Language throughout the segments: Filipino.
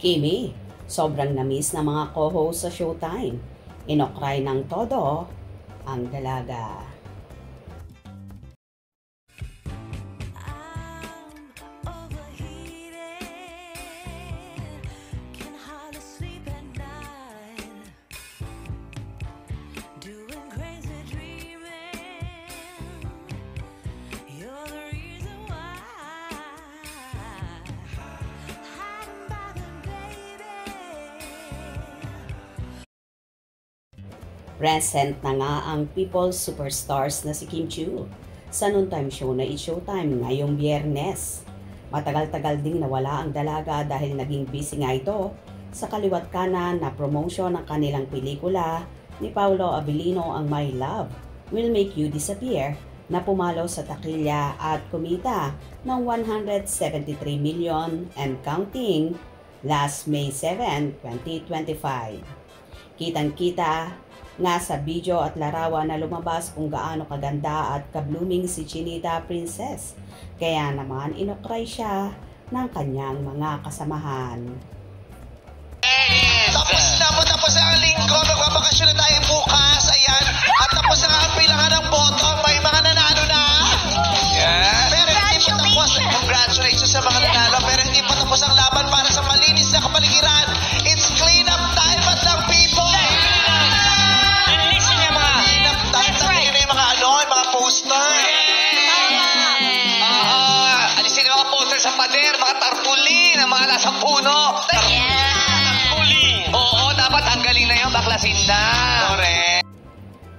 Kimi, sobrang namiss ng mga co-host sa Showtime. Inokray ng todo ang dalaga. Present na nga ang People's Superstars na si Kim Chiu sa noontime show na i-Showtime ngayong Biyernes. Matagal-tagal ding nawala ang dalaga dahil naging busy nga ito sa kaliwat kanan na promotion ng kanilang pelikula ni Paolo Abilino ang My Love Will Make You Disappear na pumalo sa takilya at kumita ng 173 million and counting last May 7, 2025. Kitang-kita nga sa video at larawan na lumabas kung gaano kaganda at ka-blooming si Chinita Princess. Kaya naman inokray siya ng kanyang mga kasamahan. Tapos na ang linggo, magbabakasyon na tayo bukas, ayan. At tapos na ang pilangan ng boto, may mga nanalo na. Yeah. Pero hindi pa tapos, congratulations sa mga nanalo, pero hindi pa tapos ang laban para sa malinis na kapaligiran. It's clean up time at lang, people. Poster. Alisin yung mga poster sa pader, mga tarpulin, ang mga nasa puno. Tarpulin. Oo, dapat tanggalin na yung baklasinda. Correct.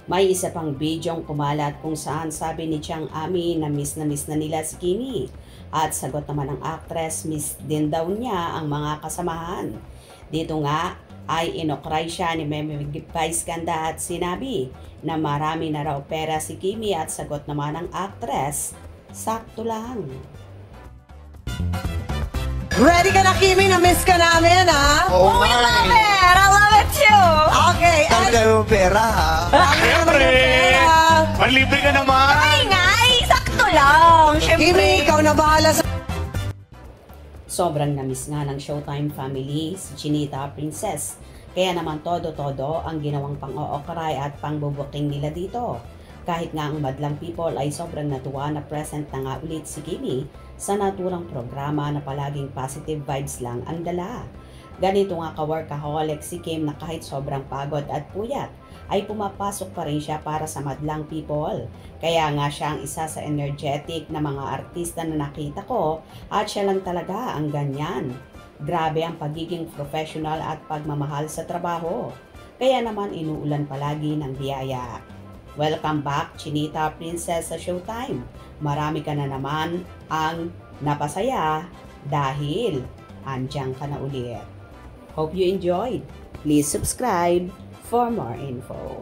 May isa pang bidyong kumalat kung saan sabi ni Chiang Ami na miss na nila si Kimi. At sagot naman ng actress, miss din daw niya ang mga kasamahan. Dito nga, ay inokray siya ni Meme Vice Ganda at sinabi na marami na raw pera si Kimi at sagot naman ng actress, sakto lang. Ready ka na, Kimi? Na-miss ka namin, ha? Oo nga. Love it! I love it too! Okay. Saan kayo pera, ha? Siyempre! Manlibre ka naman! Ay nga! Sakto lang! Siyempre! Kimi, ikaw na bahala sa... Sobrang namiss nga ng Showtime family si Chinita Princess. Kaya naman todo-todo ang ginawang pang-ookray at pang-bubuking nila dito. Kahit nga ang madlang people ay sobrang natuwa na present na nga ulit si Kimi sa naturang programa na palaging positive vibes lang ang dala. Ganito nga ka-workaholic si Kim na kahit sobrang pagod at puyat ay pumapasok pa rin siya para sa madlang people. Kaya nga siya ang isa sa energetic na mga artista na nakita ko at siya lang talaga ang ganyan. Grabe ang pagiging professional at pagmamahal sa trabaho. Kaya naman inuulan palagi ng biyaya. Welcome back, Chinita Princess sa Showtime. Marami ka na naman ang napasaya dahil andyan ka na ulit. Hope you enjoyed. Please subscribe for more info.